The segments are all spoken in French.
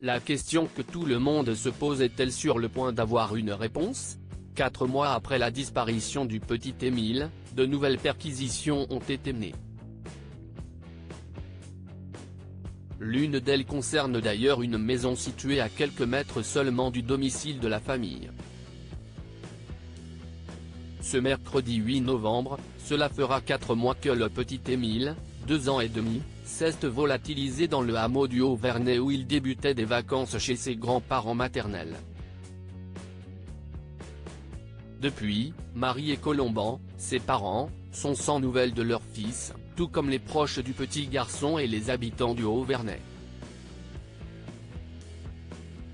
La question que tout le monde se pose est-elle sur le point d'avoir une réponse ? 4 mois après la disparition du petit Émile, de nouvelles perquisitions ont été menées. L'une d'elles concerne d'ailleurs une maison située à quelques mètres seulement du domicile de la famille. Ce mercredi 8 novembre, cela fera 4 mois que le petit Émile, 2 ans et demi, s'est volatilisé dans le hameau du Haut-Vernay où il débutait des vacances chez ses grands-parents maternels. Depuis, Marie et Colomban, ses parents, sont sans nouvelles de leur fils, tout comme les proches du petit garçon et les habitants du Haut-Vernay.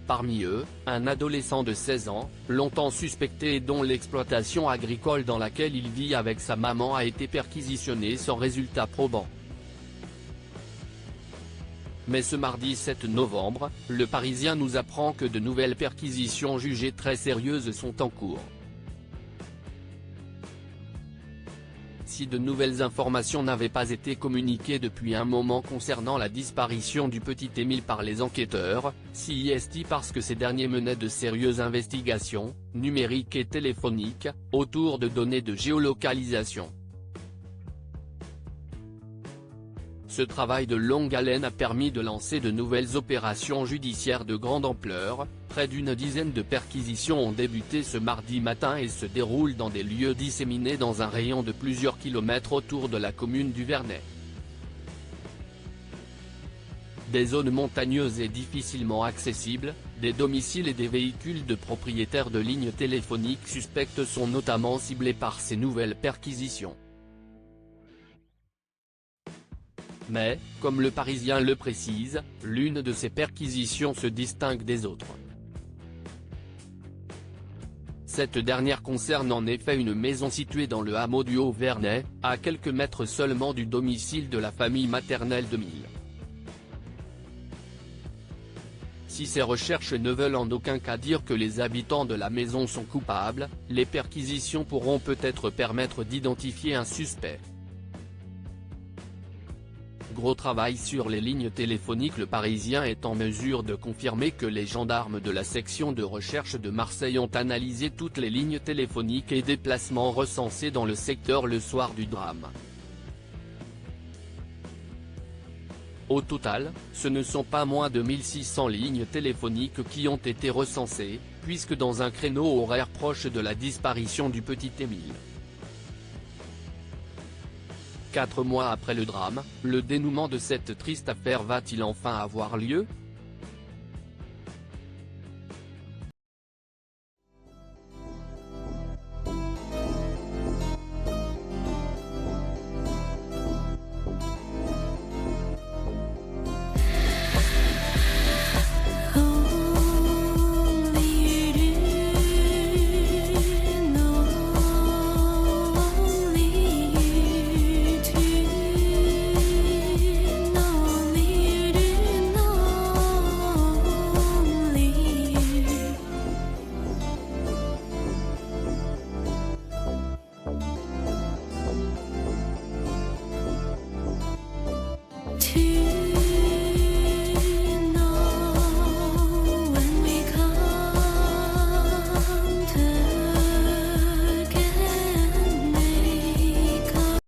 Parmi eux, un adolescent de 16 ans, longtemps suspecté et dont l'exploitation agricole dans laquelle il vit avec sa maman a été perquisitionnée sans résultat probant. Mais ce mardi 7 novembre, Le Parisien nous apprend que de nouvelles perquisitions jugées très sérieuses sont en cours. Si de nouvelles informations n'avaient pas été communiquées depuis un moment concernant la disparition du petit Émile par les enquêteurs, c'est parce que ces derniers menaient de sérieuses investigations, numériques et téléphoniques, autour de données de géolocalisation. Ce travail de longue haleine a permis de lancer de nouvelles opérations judiciaires de grande ampleur. Près d'une dizaine de perquisitions ont débuté ce mardi matin et se déroulent dans des lieux disséminés dans un rayon de plusieurs kilomètres autour de la commune du Vernay. Des zones montagneuses et difficilement accessibles, des domiciles et des véhicules de propriétaires de lignes téléphoniques suspectes sont notamment ciblés par ces nouvelles perquisitions. Mais, comme Le Parisien le précise, l'une de ces perquisitions se distingue des autres. Cette dernière concerne en effet une maison située dans le hameau du Haut-Vernay, à quelques mètres seulement du domicile de la famille maternelle d'Émile. Si ces recherches ne veulent en aucun cas dire que les habitants de la maison sont coupables, les perquisitions pourront peut-être permettre d'identifier un suspect. Gros travail sur les lignes téléphoniques. Le Parisien est en mesure de confirmer que les gendarmes de la section de recherche de Marseille ont analysé toutes les lignes téléphoniques et déplacements recensés dans le secteur le soir du drame. Au total, ce ne sont pas moins de 1600 lignes téléphoniques qui ont été recensées, puisque dans un créneau horaire proche de la disparition du petit Émile. 4 mois après le drame, le dénouement de cette triste affaire va-t-il enfin avoir lieu ?